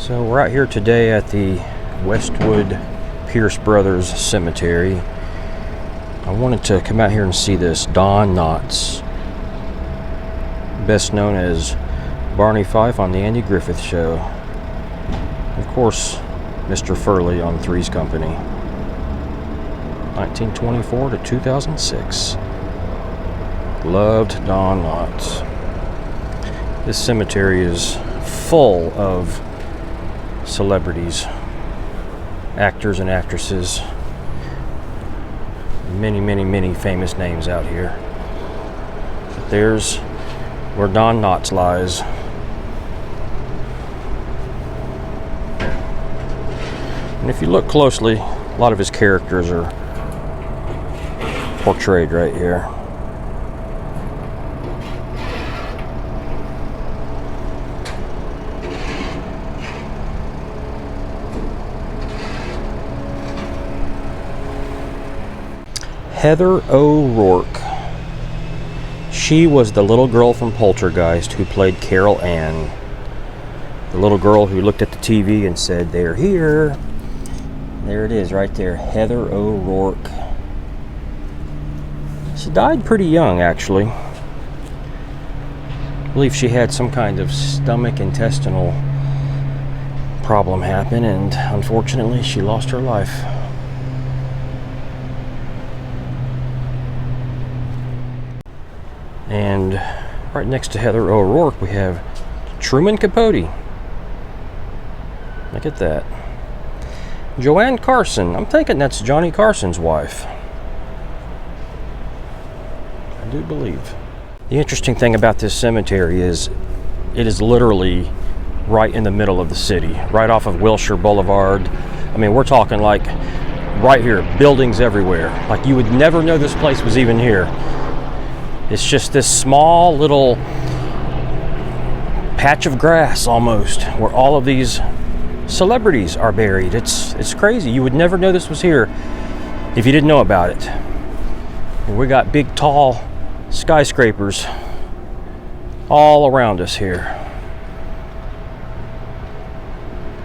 So we're out here today at the Westwood Pierce Brothers Cemetery. I wanted to come out here and see this Don Knotts, best known as Barney Fife on the Andy Griffith Show. Of course, Mr. Furley on Three's Company. 1924 to 2006. Loved Don Knotts. This cemetery is full of celebrities, actors and actresses, many famous names out here. But there's where Don Knotts lies. And if you look closely, a lot of his characters are portrayed right here. Heather O'Rourke. She was the little girl from Poltergeist who played Carol Ann. The little girl who looked at the TV and said, "They're here." There it is right there, Heather O'Rourke. She died pretty young, actually. I believe she had some kind of stomach intestinal problem happen, and unfortunately she lost her life. And right next to Heather O'Rourke, we have Truman Capote. Look at that. Joanne Carson. I'm thinking that's Johnny Carson's wife. I do believe. The interesting thing about this cemetery is it is literally right in the middle of the city, right off of Wilshire Boulevard. I mean, we're talking like right here, buildings everywhere. Like you would never know this place was even here. It's just this small little patch of grass almost where all of these celebrities are buried. It's crazy. You would never know this was here if you didn't know about it. And we got big tall skyscrapers all around us here.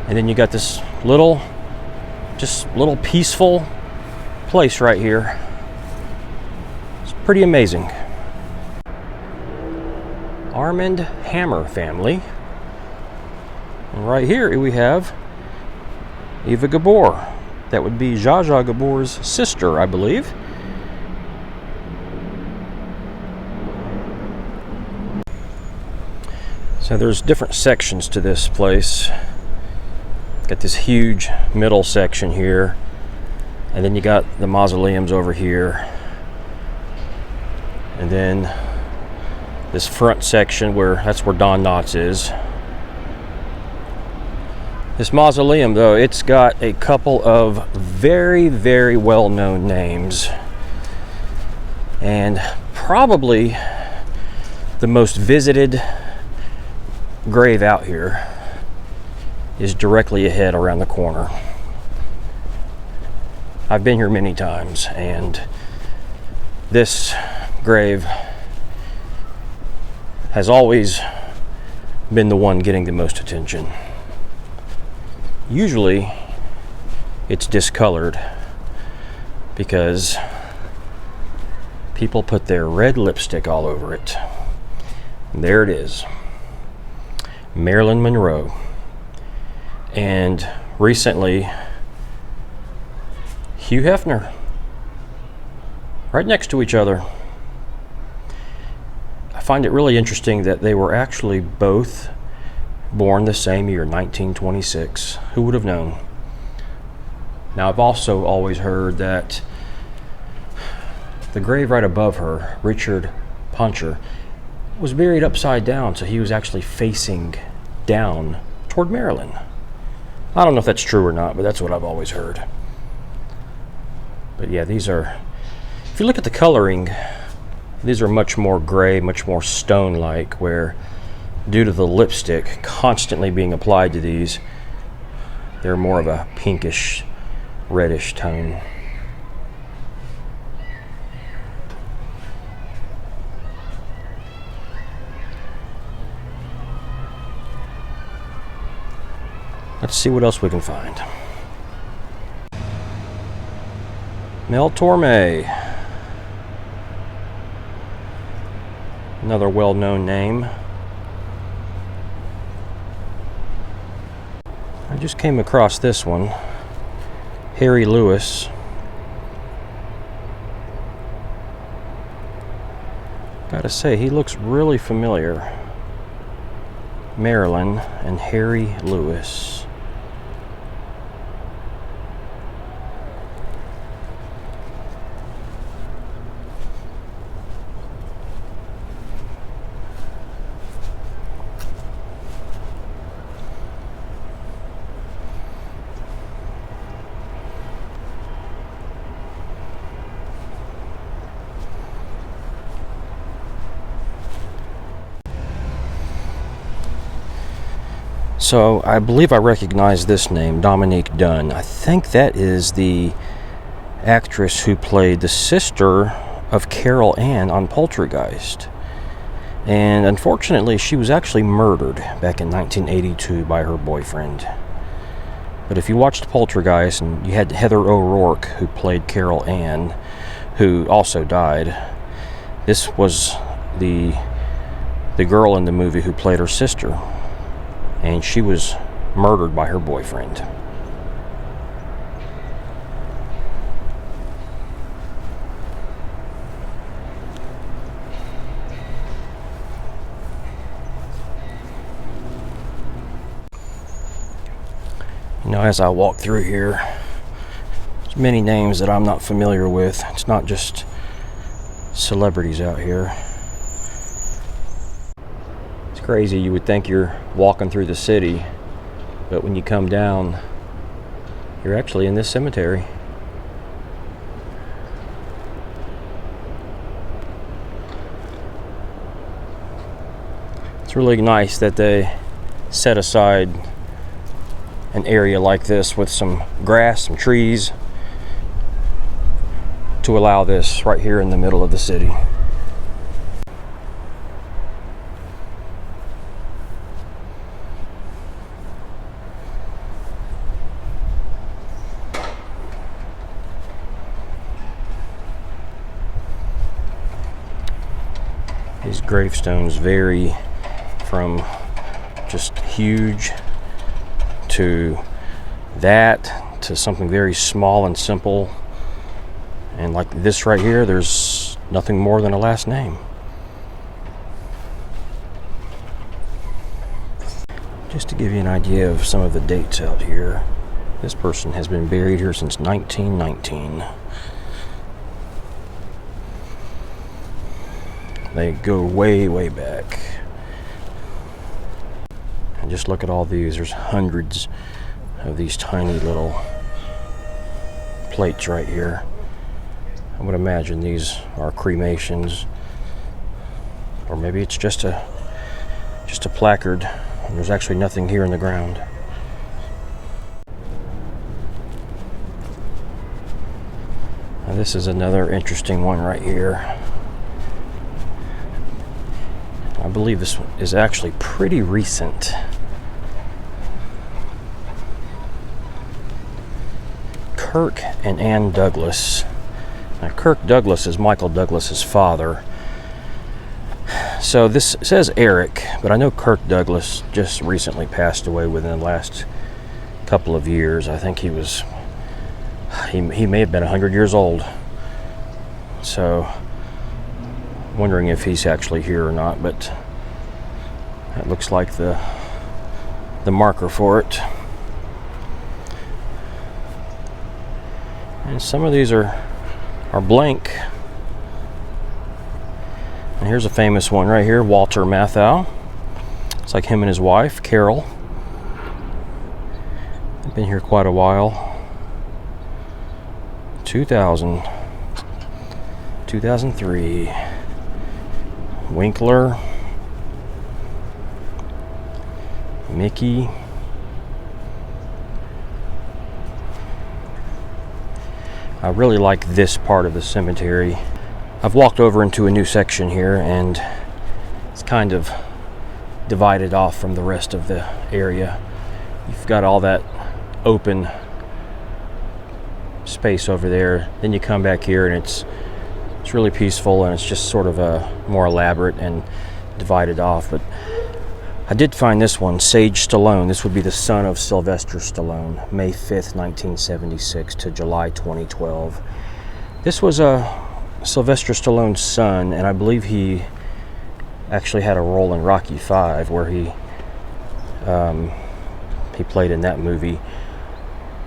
And then you got this little peaceful place right here. It's pretty amazing. Armand Hammer family. And right here we have Eva Gabor. That would be Zsa Zsa Gabor's sister, I believe. So there's different sections to this place. Got this huge middle section here, and then you got the mausoleums over here, and then this front section that's where Don Knotts is. This mausoleum, though, it's got a couple of very well-known names, and probably the most visited grave out here is directly ahead around the corner. I've been here many times, and this grave has always been the one getting the most attention. Usually it's discolored because people put their red lipstick all over it. And there it is, Marilyn Monroe. And recently, Hugh Hefner. Right next to each other. I find it really interesting that they were actually both born the same year, 1926. Who would have known? Now, I've also always heard that the grave right above her, Richard Puncher, was buried upside down, so he was actually facing down toward Marilyn. I don't know if that's true or not, but that's what I've always heard. But yeah, these are, if you look at the coloring, these are much more gray, much more stone-like, where due to the lipstick constantly being applied to these, they're more of a pinkish, reddish tone. Let's see what else we can find. Mel Torme. Another well-known name. I just came across this one. Harry Lewis. Gotta say, he looks really familiar. Marilyn and Harry Lewis. So I believe I recognize this name, Dominique Dunne. I think that is the actress who played the sister of Carol Ann on Poltergeist. And unfortunately, she was actually murdered back in 1982 by her boyfriend. But if you watched Poltergeist, and you had Heather O'Rourke, who played Carol Ann, who also died, this was the girl in the movie who played her sister. And she was murdered by her boyfriend. You know, as I walk through here, there's many names that I'm not familiar with. It's not just celebrities out here. Crazy, you would think you're walking through the city, but when you come down, you're actually in this cemetery. It's really nice that they set aside an area like this with some grass, some trees, to allow this right here in the middle of the city. These gravestones vary from just huge to that to something very small and simple. And like this right here, there's nothing more than a last name. Just to give you an idea of some of the dates out here, this person has been buried here since 1919. They go way, way back. And just look at all these. There's hundreds of these tiny little plates right here. I would imagine these are cremations, or maybe it's just a placard. And there's actually nothing here in the ground. Now this is another interesting one right here. I believe this one is actually pretty recent. Kirk and Ann Douglas. Now, Kirk Douglas is Michael Douglas's father. So this says Eric, but I know Kirk Douglas just recently passed away within the last couple of years. I think he may have been 100 years old. So wondering if he's actually here or not, but that looks like the marker for it. And some of these are blank. And here's a famous one right here, Walter Matthau. It's like him and his wife, Carol. They've been here quite a while. 2000, 2003. Winkler, Mickey, I really like this part of the cemetery. I've walked over into a new section here, and it's kind of divided off from the rest of the area. you've got all that open space over there. Then you come back here and it's really peaceful, and it's just sort of a more elaborate and divided off. But I did find this one, Sage Stallone. This would be the son of Sylvester Stallone, May 5th, 1976 to July 2012. This was Sylvester Stallone's son, and I believe he actually had a role in Rocky V, where he played in that movie.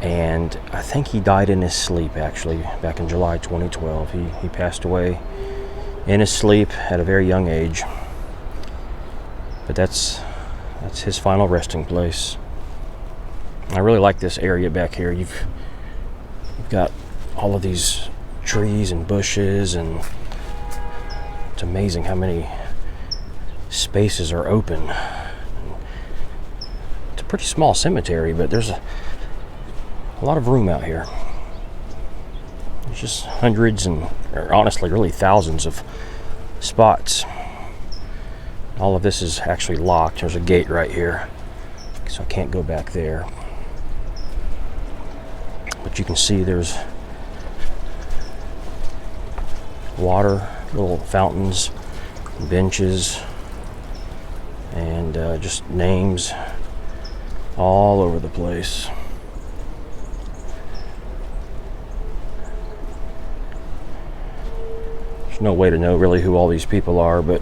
And I think he died in his sleep, actually, back in July 2012. He passed away in his sleep at a very young age. But that's his final resting place. I really like this area back here. You've got all of these trees and bushes, and it's amazing how many spaces are open. It's a pretty small cemetery, but there's a lot of room out here. There's just hundreds or honestly really thousands of spots. All of this is actually locked. There's a gate right here, so I can't go back there. But you can see there's water, little fountains, benches, and just names all over the place. There's no way to know really who all these people are, but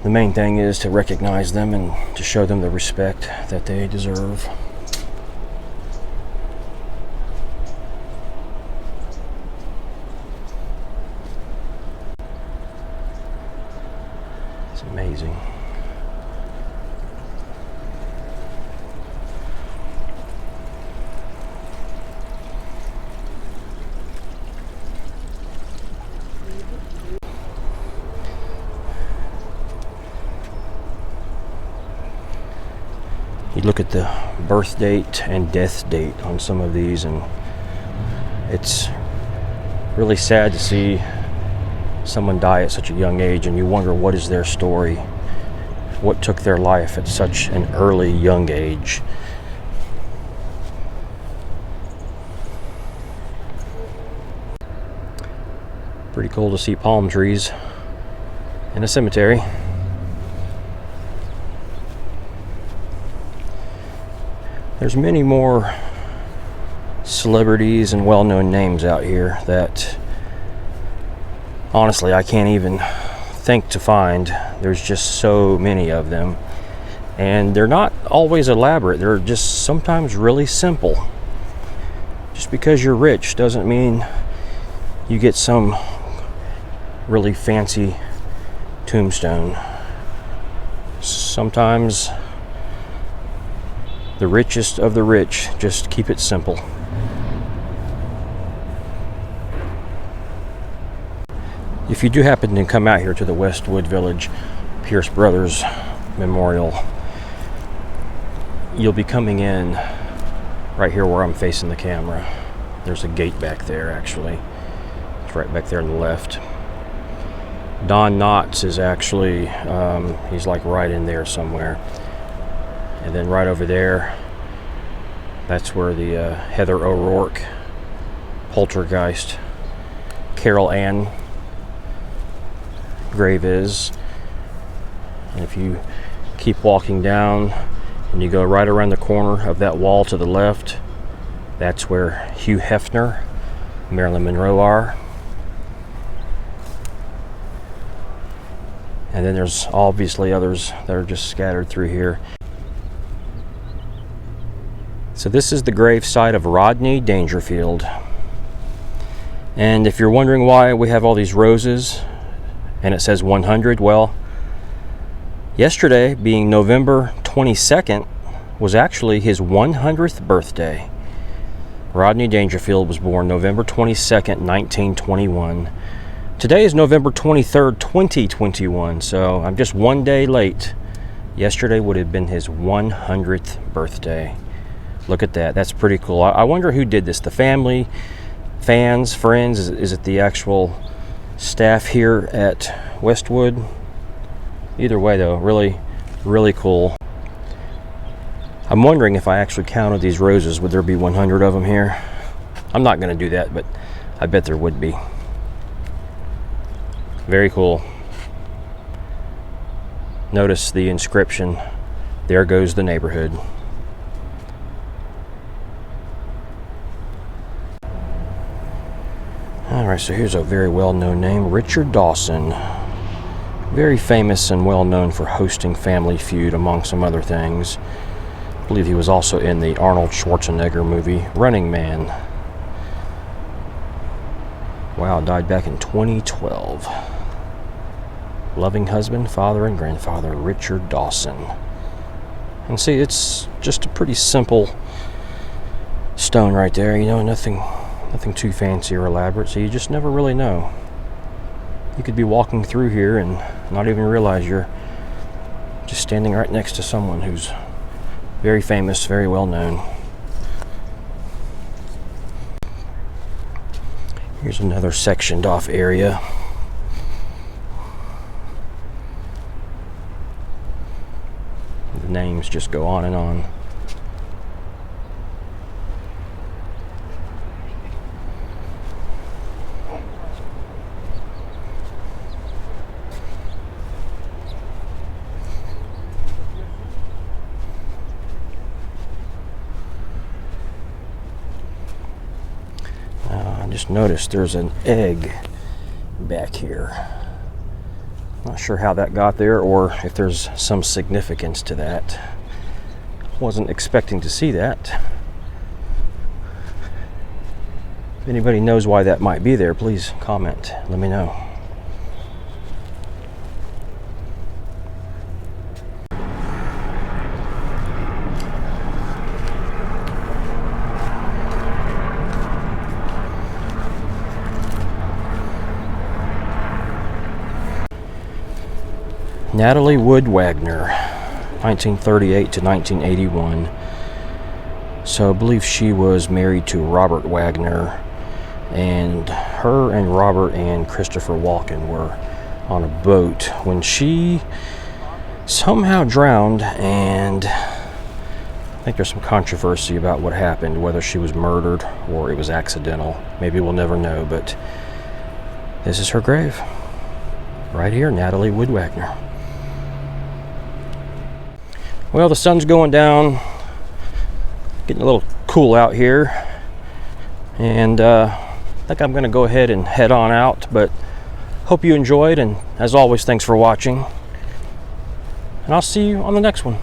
the main thing is to recognize them and to show them the respect that they deserve. It's amazing. You look at the birth date and death date on some of these, and it's really sad to see someone die at such a young age, and you wonder what is their story, what took their life at such an early young age. Pretty cool to see palm trees in a cemetery. There's many more celebrities and well-known names out here that honestly I can't even think to find. There's just so many of them, and they're not always elaborate. They're just sometimes really simple. Just because you're rich doesn't mean you get some really fancy tombstone. Sometimes the richest of the rich just keep it simple. If you do happen to come out here to the Westwood Village Pierce Brothers Memorial, you'll be coming in right here where I'm facing the camera. There's a gate back there, actually. It's right back there on the left. Don Knotts is actually, he's like right in there somewhere. And then right over there, that's where the Heather O'Rourke, Poltergeist, Carol Ann grave is. And if you keep walking down and you go right around the corner of that wall to the left, that's where Hugh Hefner, Marilyn Monroe are. And then there's obviously others that are just scattered through here. So this is the grave site of Rodney Dangerfield. And if you're wondering why we have all these roses and it says 100, well, yesterday, being November 22nd, was actually his 100th birthday. Rodney Dangerfield was born November 22nd, 1921. Today is November 23rd, 2021, so I'm just one day late. Yesterday would have been his 100th birthday. Look at that. That's pretty cool. I wonder who did this. The family, fans, friends? Is it the actual staff here at Westwood? Either way, though, really, really cool. I'm wondering if I actually counted these roses, would there be 100 of them here? I'm not going to do that, but I bet there would be. Very cool. Notice the inscription, "There goes the neighborhood." Alright, so here's a very well-known name, Richard Dawson. Very famous and well-known for hosting Family Feud, among some other things. I believe he was also in the Arnold Schwarzenegger movie, Running Man. Wow, died back in 2012. Loving husband, father, and grandfather, Richard Dawson. And see, it's just a pretty simple stone right there, you know, nothing too fancy or elaborate, so you just never really know. You could be walking through here and not even realize you're just standing right next to someone who's very famous, very well known. Here's another sectioned off area. The names just go on and on. Just noticed there's an egg back here. Not sure how that got there or if there's some significance to that. Wasn't expecting to see that. If anybody knows why that might be there, please comment. Let me know. Natalie Wood Wagner, 1938 to 1981. So I believe she was married to Robert Wagner, and her and Robert and Christopher Walken were on a boat when she somehow drowned, and I think there's some controversy about what happened, whether she was murdered or it was accidental. Maybe we'll never know, but this is her grave. Right here, Natalie Wood Wagner. Well, the sun's going down, getting a little cool out here, and I think I'm going to go ahead and head on out, but hope you enjoyed, and as always, thanks for watching, and I'll see you on the next one.